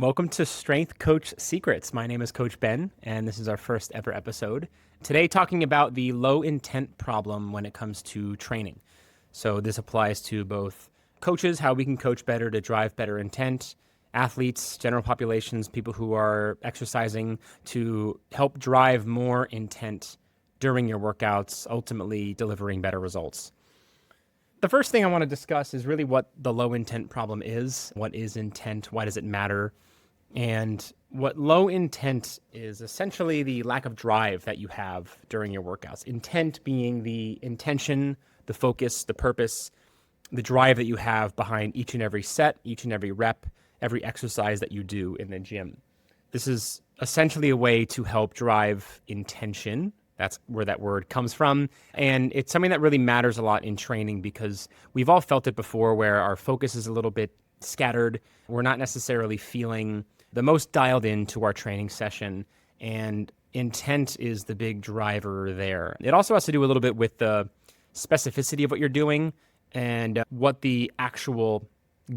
Welcome to Strength Coach Secrets. My name is Coach Ben, and this is our first ever episode. Today, talking about the low intent problem when it comes to training. So, this applies to both coaches, how we can coach better to drive better intent, athletes, general populations, people who are exercising to help drive more intent during your workouts, ultimately delivering better results. The first thing I want to discuss is really what the low intent problem is. What is intent? Why does it matter? And what low intent is essentially the lack of drive that you have during your workouts. Intent being the intention, the focus, the purpose, the drive that you have behind each and every set, each and every rep, every exercise that you do in the gym. This is essentially a way to help drive intention. That's where that word comes from. And it's something that really matters a lot in training because we've all felt it before where our focus is a little bit scattered. We're not necessarily feeling the most dialed into our training session, and intent is the big driver there. It also has to do a little bit with the specificity of what you're doing and what the actual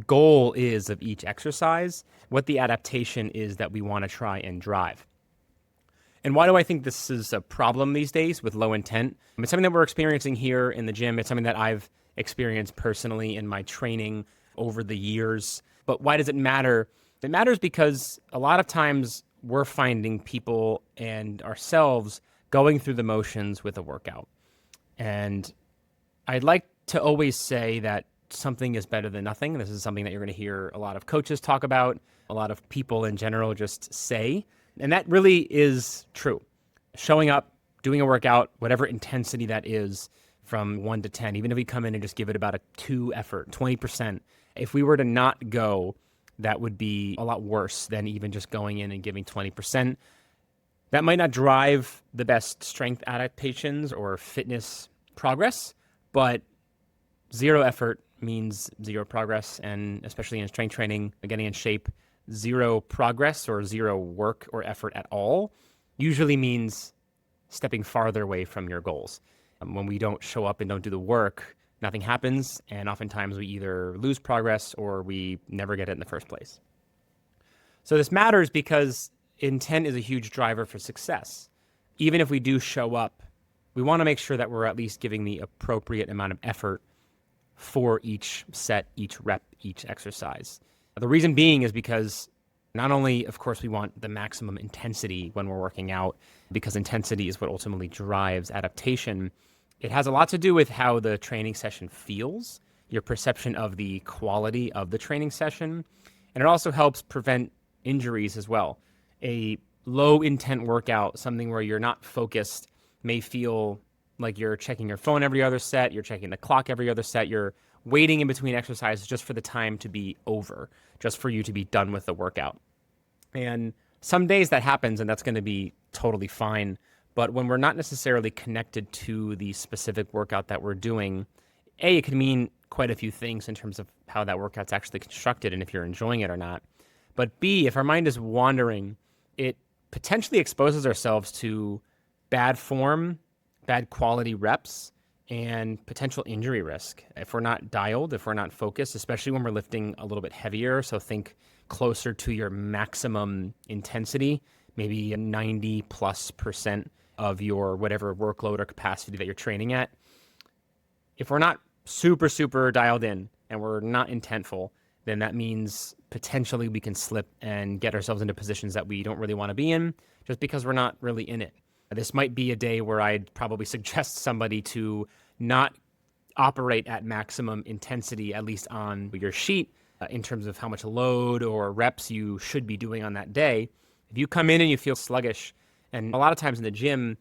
goal is of each exercise, what the adaptation is that we want to try and drive. And why do I think this is a problem these days with low intent? It's something that we're experiencing here in the gym. It's something that I've experienced personally in my training over the years. But why does it matter? It matters because a lot of times we're finding people and ourselves going through the motions with a workout. And I'd like to always say that something is better than nothing. This is something that you're going to hear a lot of coaches talk about, a lot of people in general just say. And that really is true. Showing up, doing a workout, whatever intensity that is, from 1 to 10, even if we come in and just give it about a 2 effort, 20%, if we were to not go, that would be a lot worse than even just going in and giving 20%. That might not drive the best strength adaptations or fitness progress, but zero effort means zero progress. And especially in strength training, getting in shape, zero progress or zero work or effort at all usually means stepping farther away from your goals. When we don't show up and don't do the work, nothing happens, and oftentimes we either lose progress or we never get it in the first place. So this matters because intent is a huge driver for success. Even if we do show up, we want to make sure that we're at least giving the appropriate amount of effort for each set, each rep, each exercise. The reason being is because not only, of course, we want the maximum intensity when we're working out, because intensity is what ultimately drives adaptation. It has a lot to do with how the training session feels, your perception of the quality of the training session, and it also helps prevent injuries as well. A low intent workout, something where you're not focused, may feel like you're checking your phone every other set, you're checking the clock every other set, you're waiting in between exercises just for the time to be over, just for you to be done with the workout. And some days that happens, and that's going to be totally fine. But when we're not necessarily connected to the specific workout that we're doing, A, it could mean quite a few things in terms of how that workout's actually constructed and if you're enjoying it or not. But B, if our mind is wandering, it potentially exposes ourselves to bad form, bad quality reps, and potential injury risk. If we're not dialed, if we're not focused, especially when we're lifting a little bit heavier, so think closer to your maximum intensity, maybe 90+% of your whatever workload or capacity that you're training at. If we're not super dialed in and we're not intentful, then that means potentially we can slip and get ourselves into positions that we don't really want to be in just because we're not really in it. This might be a day where I'd probably suggest somebody to not operate at maximum intensity, at least on your sheet, in terms of how much load or reps you should be doing on that day. If you come in and you feel sluggish, and a lot of times in the gym,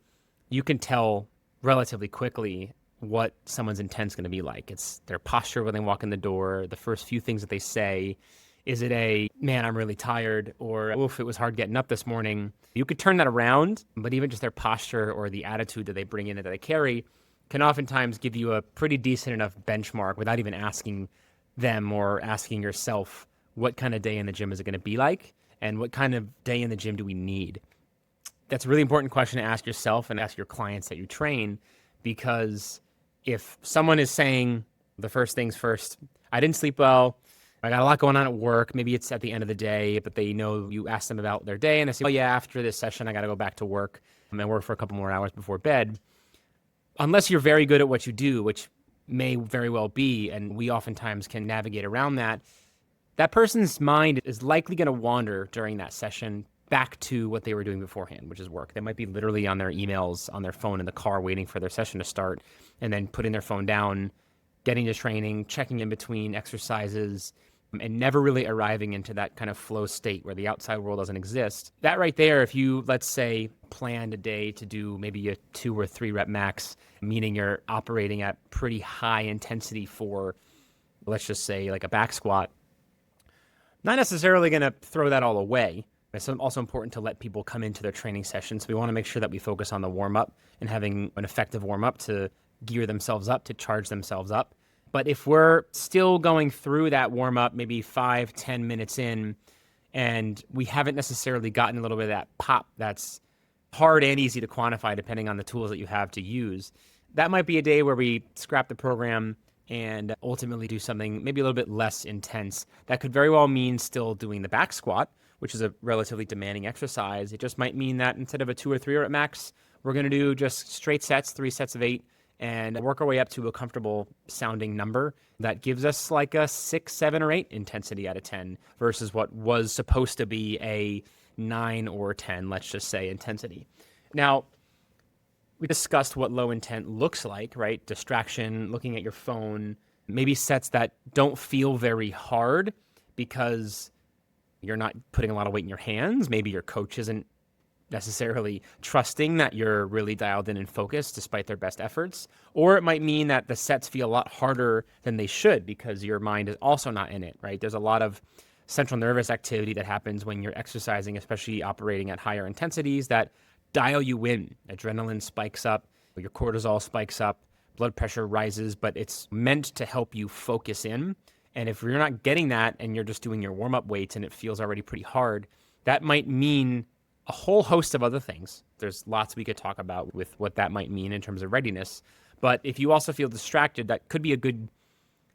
you can tell relatively quickly what someone's intent's going to be like. It's their posture when they walk in the door, the first few things that they say. Is it a, man, I'm really tired, or, oof, it was hard getting up this morning? You could turn that around, but even just their posture or the attitude that they bring in, that they carry, can oftentimes give you a pretty decent enough benchmark without even asking them or asking yourself, what kind of day in the gym is it going to be like? And what kind of day in the gym do we need? That's a really important question to ask yourself and ask your clients that you train, because if someone is saying the first things first, I didn't sleep well, I got a lot going on at work. Maybe it's at the end of the day, but they know you ask them about their day and they say, oh yeah, after this session, I got to go back to work and work for a couple more hours before bed. Unless you're very good at what you do, which may very well be, and we oftentimes can navigate around that, that person's mind is likely going to wander during that session back to what they were doing beforehand, which is work. They might be literally on their emails, on their phone in the car, waiting for their session to start, and then putting their phone down, getting to training, checking in between exercises, and never really arriving into that kind of flow state where the outside world doesn't exist. That right there, if you, let's say, planned a day to do maybe a 2 or 3 rep max, meaning you're operating at pretty high intensity for, let's just say, like a back squat, not necessarily going to throw that all away. It's also important to let people come into their training sessions. So we want to make sure that we focus on the warm-up and having an effective warm-up to gear themselves up, to charge themselves up. But if we're still going through that warm-up, maybe 5-10 minutes in, and we haven't necessarily gotten a little bit of that pop that's hard and easy to quantify depending on the tools that you have to use, that might be a day where we scrap the program and ultimately do something maybe a little bit less intense. That could very well mean still doing the back squat, which is a relatively demanding exercise. It just might mean that instead of a 2 or 3 rep max, we're going to do just straight sets, 3 sets of 8, and work our way up to a comfortable sounding number that gives us like a 6, 7, or 8 intensity out of 10 versus what was supposed to be a 9 or 10, let's just say, intensity. Now, we discussed what low intent looks like, right? Distraction, looking at your phone, maybe sets that don't feel very hard because you're not putting a lot of weight in your hands. Maybe your coach isn't necessarily trusting that you're really dialed in and focused despite their best efforts. Or it might mean that the sets feel a lot harder than they should because your mind is also not in it, right? There's a lot of central nervous activity that happens when you're exercising, especially operating at higher intensities, that dial you in. Adrenaline spikes up, your cortisol spikes up, blood pressure rises, but it's meant to help you focus in. And if you're not getting that and you're just doing your warm-up weights and it feels already pretty hard, that might mean a whole host of other things. There's lots we could talk about with what that might mean in terms of readiness. But if you also feel distracted, that could be a good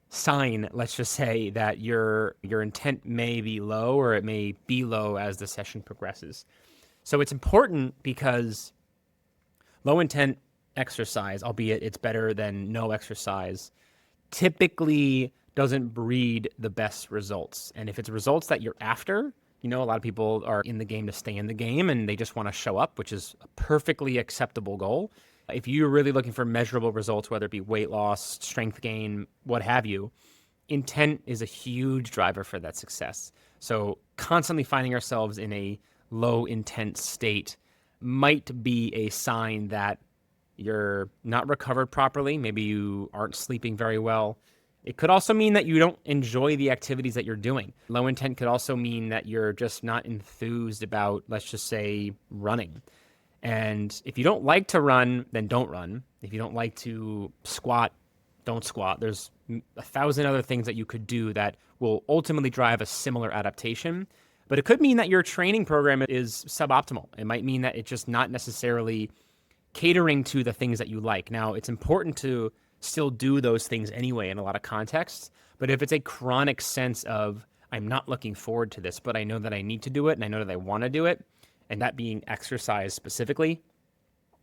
sign, let's just say, that your intent may be low or it may be low as the session progresses. So it's important because low intent exercise, albeit it's better than no exercise, typically doesn't breed the best results. And if it's results that you're after, a lot of people are in the game to stay in the game and they just want to show up, which is a perfectly acceptable goal. If you're really looking for measurable results, whether it be weight loss, strength gain, what have you, intent is a huge driver for that success. So constantly finding ourselves in a low intent state might be a sign that you're not recovered properly. Maybe you aren't sleeping very well. It could also mean that you don't enjoy the activities that you're doing. Low intent could also mean that you're just not enthused about, let's just say, running. And if you don't like to run, then don't run. If you don't like to squat, don't squat. There's 1,000 other things that you could do that will ultimately drive a similar adaptation. But it could mean that your training program is suboptimal. It might mean that it's just not necessarily catering to the things that you like. Now, it's important to still do those things anyway in a lot of contexts. But if it's a chronic sense of, I'm not looking forward to this, but I know that I need to do it and I know that I want to do it, and that being exercise specifically,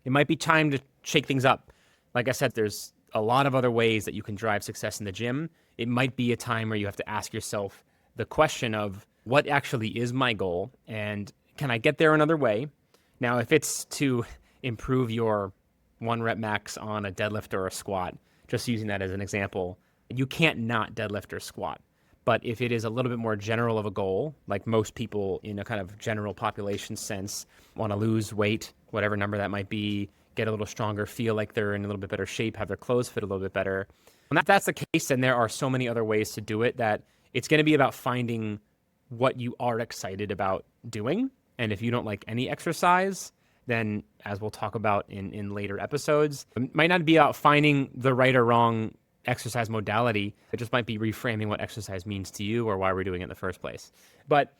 it might be time to shake things up. Like I said, there's a lot of other ways that you can drive success in the gym. It might be a time where you have to ask yourself the question of, what actually is my goal, and can I get there another way? Now, if it's to improve your 1 rep max on a deadlift or a squat, just using that as an example, you can't not deadlift or squat. But if it is a little bit more general of a goal, like most people in a kind of general population sense want to lose weight, whatever number that might be, get a little stronger, feel like they're in a little bit better shape, have their clothes fit a little bit better. And if that's the case, then there are so many other ways to do it that it's going to be about finding what you are excited about doing. And if you don't like any exercise, then as we'll talk about in later episodes, it might not be about finding the right or wrong exercise modality. It just might be reframing what exercise means to you or why we're doing it in the first place. But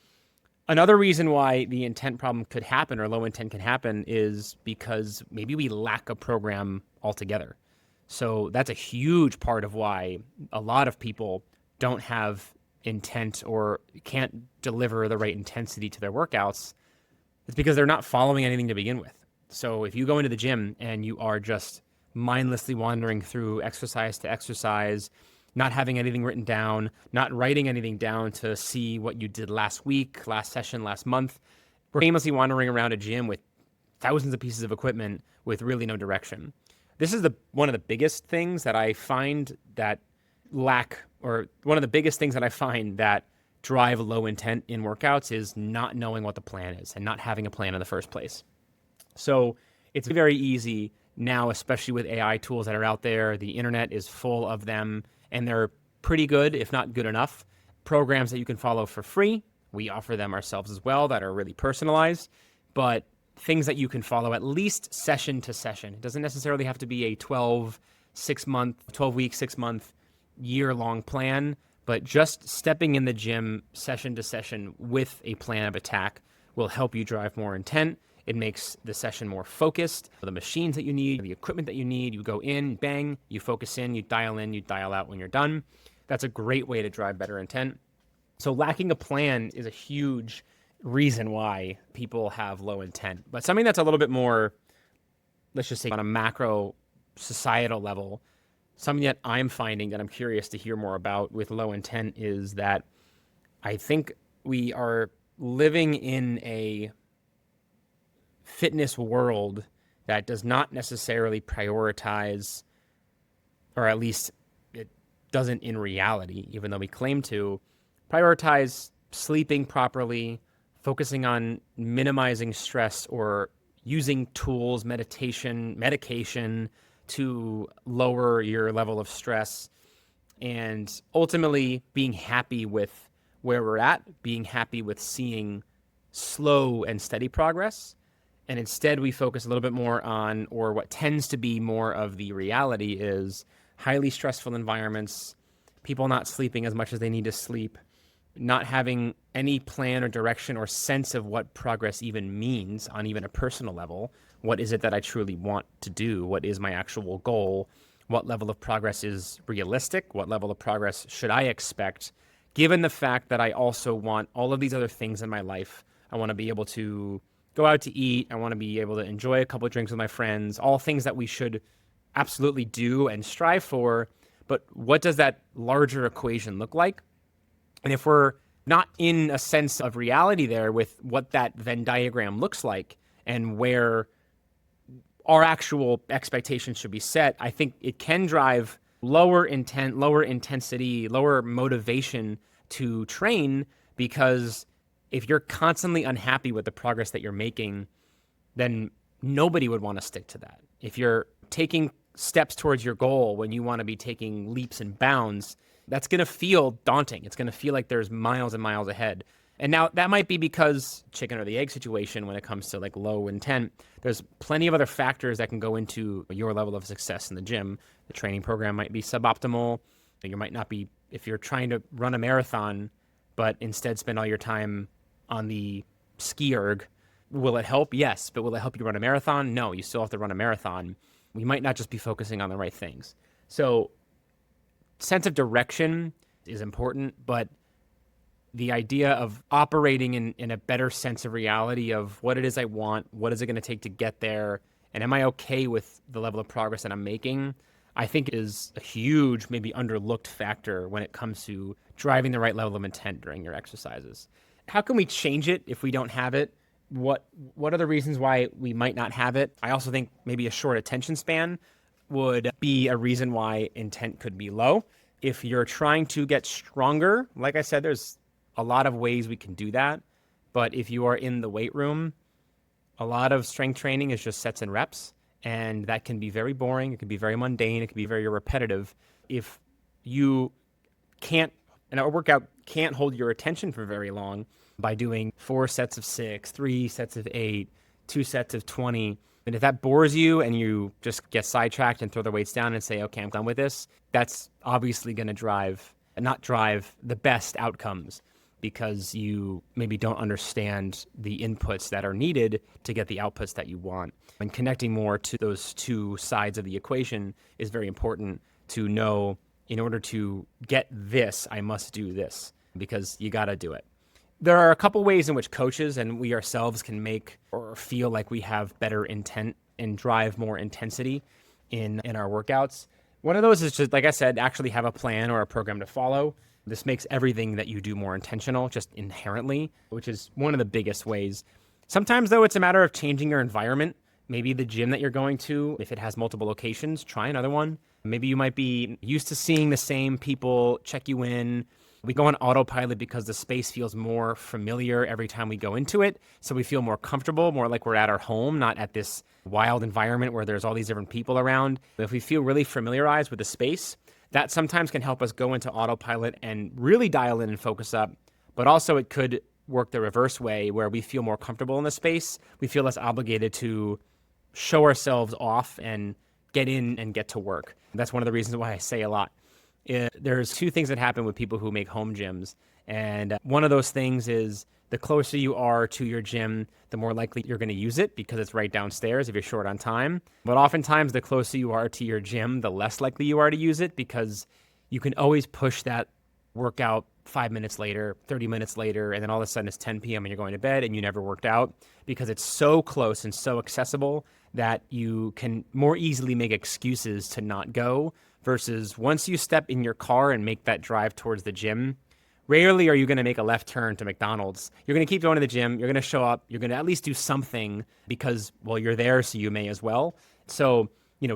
another reason why the intent problem could happen or low intent can happen is because maybe we lack a program altogether. So that's a huge part of why a lot of people don't have intent or can't deliver the right intensity to their workouts, it's because they're not following anything to begin with. So if you go into the gym and you are just mindlessly wandering through exercise to exercise, not having anything written down, not writing anything down to see what you did last week, last session, last month, we're aimlessly wandering around a gym with thousands of pieces of equipment with really no direction. This is one of the biggest things that I find that one of the biggest things that I find that drive low intent in workouts is not knowing what the plan is and not having a plan in the first place. So it's very easy now, especially with AI tools that are out there. The internet is full of them, and they're pretty good, if not good enough. Programs that you can follow for free. We offer them ourselves as well that are really personalized, but things that you can follow at least session to session. It doesn't necessarily have to be a 12 week, 6 month, year-long plan, but just stepping in the gym session to session with a plan of attack will help you drive more intent. It makes the session more focused. The machines that you need, the equipment that you need, you go in, bang, you focus in, you dial out when you're done. That's a great way to drive better intent. So lacking a plan is a huge reason why people have low intent. But something that's a little bit more, let's just say on a macro societal level, something that I'm finding that I'm curious to hear more about with low intent is that I think we are living in a fitness world that does not necessarily prioritize, or at least it doesn't in reality, even though we claim to, prioritize sleeping properly, focusing on minimizing stress or using tools, medication to lower your level of stress, and ultimately being happy with where we're at, being happy with seeing slow and steady progress. And instead we focus a little bit more on, or what tends to be more of the reality is highly stressful environments, people not sleeping as much as they need to sleep, not having any plan or direction or sense of what progress even means on even a personal level. What is it that I truly want to do? What is my actual goal? What level of progress is realistic? What level of progress should I expect? Given the fact that I also want all of these other things in my life, I want to be able to go out to eat. I want to be able to enjoy a couple of drinks with my friends, all things that we should absolutely do and strive for. But what does that larger equation look like? And if we're not in a sense of reality there with what that Venn diagram looks like and where our actual expectations should be set, I think it can drive lower intent, lower intensity, lower motivation to train, because if you're constantly unhappy with the progress that you're making, then nobody would want to stick to that. If you're taking steps towards your goal when you want to be taking leaps and bounds, that's going to feel daunting. It's going to feel like there's miles and miles ahead. And now that might be because chicken or the egg situation when it comes to like low intent. There's plenty of other factors that can go into your level of success in the gym. The training program might be suboptimal. You might not be, if you're trying to run a marathon, but instead spend all your time on the ski erg. Will it help? Yes. But will it help you run a marathon? No, you still have to run a marathon. We might not just be focusing on the right things. So sense of direction is important, but the idea of operating in a better sense of reality of what it is I want, what is it going to take to get there, and am I okay with the level of progress that I'm making, I think is a huge, maybe underlooked factor when it comes to driving the right level of intent during your exercises. How can we change it if we don't have it? What are the reasons why we might not have it? I also think maybe a short attention span would be a reason why intent could be low. If you're trying to get stronger, like I said, there's a lot of ways we can do that. But if you are in the weight room, a lot of strength training is just sets and reps. And that can be very boring. It can be very mundane. It can be very repetitive. If you can't, and a workout can't hold your attention for very long by doing 4 sets of 6, 3 sets of 8, 2 sets of 20. And if that bores you and you just get sidetracked and throw the weights down and say, okay, I'm done with this, that's obviously going to not drive the best outcomes, because you maybe don't understand the inputs that are needed to get the outputs that you want. And connecting more to those two sides of the equation is very important to know. In order to get this, I must do this. because you got to do it. There are a couple ways in which coaches and we ourselves can make or feel like we have better intent and drive more intensity in our workouts. One of those is just, like I said, actually have a plan or a program to follow. This makes everything that you do more intentional just inherently, which is one of the biggest ways. Sometimes, though, it's a matter of changing your environment. Maybe the gym that you're going to, if it has multiple locations, try another one. Maybe you might be used to seeing the same people check you in. We go on autopilot because the space feels more familiar every time we go into it. So we feel more comfortable, more like we're at our home, not at this wild environment where there's all these different people around. But if we feel really familiarized with the space, that sometimes can help us go into autopilot and really dial in and focus up. But also it could work the reverse way where we feel more comfortable in the space. We feel less obligated to show ourselves off and get in and get to work. That's one of the reasons why I say a lot. There's two things that happen with people who make home gyms. And one of those things is the closer you are to your gym, the more likely you're going to use it because it's right downstairs if you're short on time. But oftentimes, the closer you are to your gym, the less likely you are to use it because you can always push that workout 5 minutes later, 30 minutes later, and then all of a sudden it's 10 p.m. and you're going to bed and you never worked out because it's so close and so accessible that you can more easily make excuses to not go versus once you step in your car and make that drive towards the gym, rarely are you going to make a left turn to McDonald's. You're going to keep going to the gym. You're going to show up. You're going to at least do something because, well, you're there, so you may as well. So,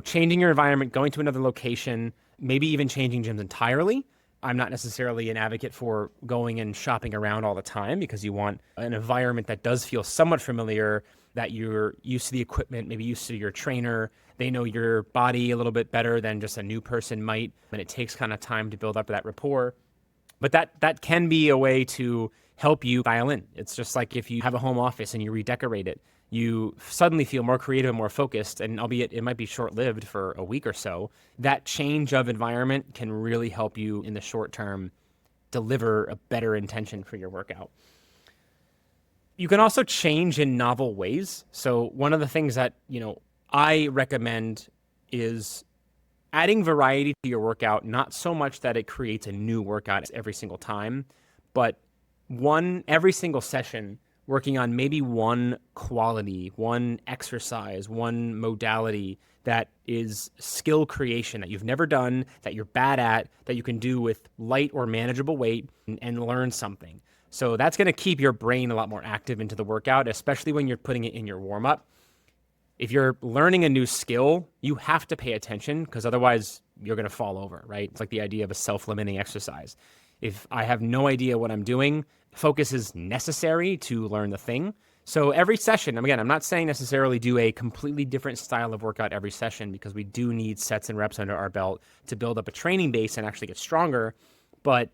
changing your environment, going to another location, maybe even changing gyms entirely. I'm not necessarily an advocate for going and shopping around all the time because you want an environment that does feel somewhat familiar, that you're used to the equipment, maybe used to your trainer. They know your body a little bit better than just a new person might, and it takes kind of time to build up that rapport. But that can be a way to help you dial in. It's just like if you have a home office and you redecorate it, you suddenly feel more creative and more focused, and albeit it might be short-lived for a week or so, that change of environment can really help you in the short term deliver a better intention for your workout. You can also change in novel ways. So one of the things that, I recommend is adding variety to your workout, not so much that it creates a new workout every single time, but every single session working on maybe one quality, one exercise, one modality that is skill creation that you've never done, that you're bad at, that you can do with light or manageable weight and learn something. So that's going to keep your brain a lot more active into the workout, especially when you're putting it in your warm-up. If you're learning a new skill, you have to pay attention because otherwise you're going to fall over, right? It's like the idea of a self-limiting exercise. If I have no idea what I'm doing, focus is necessary to learn the thing. So every session, again, I'm not saying necessarily do a completely different style of workout every session because we do need sets and reps under our belt to build up a training base and actually get stronger. But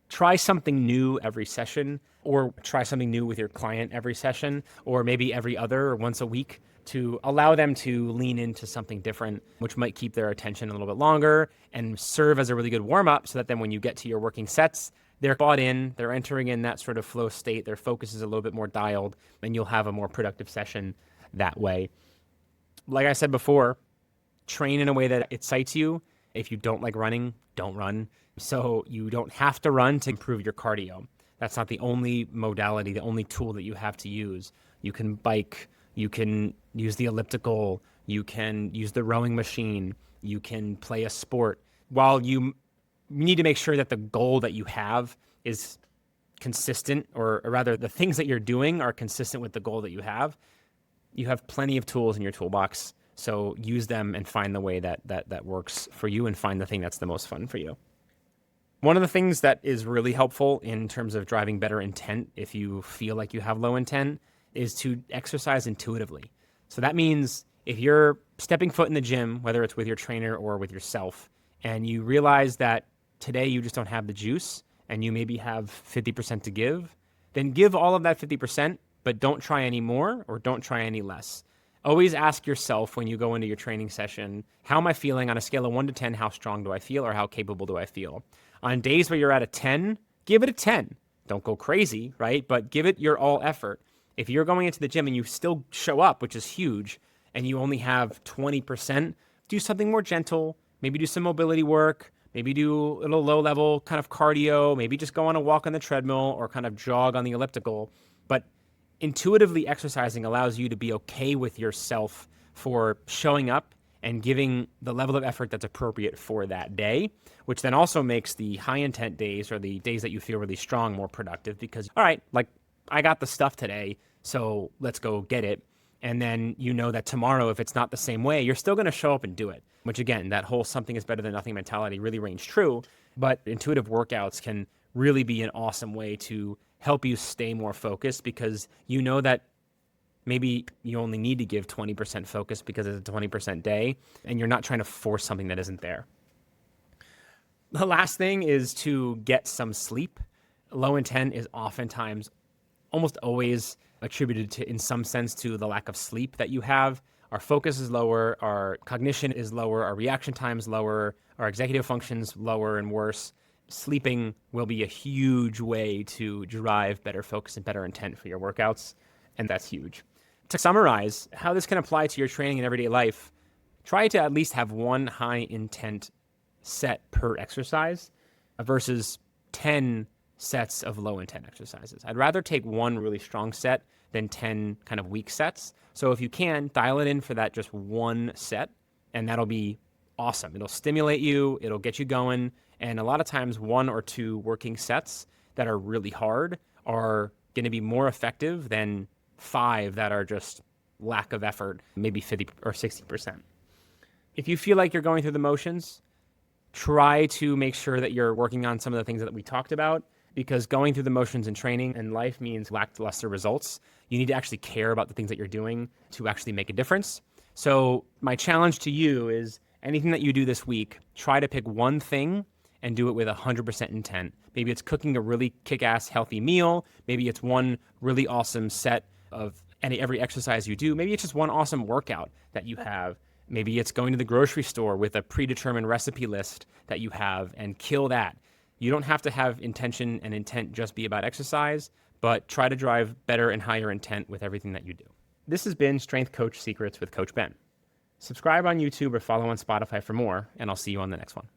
try something new every session, or try something new with your client every session, or maybe every other or once a week to allow them to lean into something different, which might keep their attention a little bit longer and serve as a really good warm-up so that then when you get to your working sets, they're bought in, they're entering in that sort of flow state, their focus is a little bit more dialed, and you'll have a more productive session that way. Like I said before, train in a way that excites you. If you don't like running, don't run. So you don't have to run to improve your cardio. That's not the only modality, the only tool that you have to use. You can bike, you can use the elliptical, you can use the rowing machine, you can play a sport. While you need to make sure that the goal that you have is consistent, or rather the things that you're doing are consistent with the goal that you have plenty of tools in your toolbox. So use them and find the way that works for you and find the thing that's the most fun for you. One of the things that is really helpful in terms of driving better intent if you feel like you have low intent is to exercise intuitively. So that means if you're stepping foot in the gym, whether it's with your trainer or with yourself, and you realize that today you just don't have the juice and you maybe have 50% to give, then give all of that 50%, but don't try any more or don't try any less. Always ask yourself when you go into your training session, how am I feeling on a scale of 1 to 10? How strong do I feel, or how capable do I feel? On days where you're at a 10, give it a 10. Don't go crazy, right? But give it your all effort. If you're going into the gym and you still show up, which is huge, and you only have 20%, do something more gentle. Maybe do some mobility work. Maybe do a little low level kind of cardio, maybe just go on a walk on the treadmill or kind of jog on the elliptical. But intuitively exercising allows you to be okay with yourself for showing up and giving the level of effort that's appropriate for that day, which then also makes the high intent days or the days that you feel really strong more productive because, all right, like I got the stuff today, so let's go get it. And then you know that tomorrow, if it's not the same way, you're still going to show up and do it, which again, that whole something is better than nothing mentality really rings true. But intuitive workouts can really be an awesome way to help you stay more focused because you know that maybe you only need to give 20% focus because it's a 20% day and you're not trying to force something that isn't there. The last thing is to get some sleep. Low intent is oftentimes, almost always attributed to, in some sense, to the lack of sleep that you have. Our focus is lower, our cognition is lower, our reaction time is lower, our executive function's lower and worse. Sleeping will be a huge way to drive better focus and better intent for your workouts, and that's huge. To summarize how this can apply to your training in everyday life, try to at least have one high intent set per exercise versus 10 sets of low intent exercises. I'd rather take one really strong set than 10 kind of weak sets. So if you can, dial it in for that just one set, and that'll be awesome. It'll stimulate you, it'll get you going, and a lot of times 1 or 2 working sets that are really hard are going to be more effective than 5 that are just lack of effort, maybe 50 or 60%. If you feel like you're going through the motions, try to make sure that you're working on some of the things that we talked about, because going through the motions in training and life means lackluster results. You need to actually care about the things that you're doing to actually make a difference. So my challenge to you is anything that you do this week, try to pick one thing and do it with 100% intent. Maybe it's cooking a really kick-ass healthy meal. Maybe it's one really awesome set of every exercise you do. Maybe it's just one awesome workout that you have. Maybe it's going to the grocery store with a predetermined recipe list that you have and kill that. You don't have to have intention and intent just be about exercise, but try to drive better and higher intent with everything that you do. This has been Strength Coach Secrets with Coach Ben. Subscribe on YouTube or follow on Spotify for more, and I'll see you on the next one.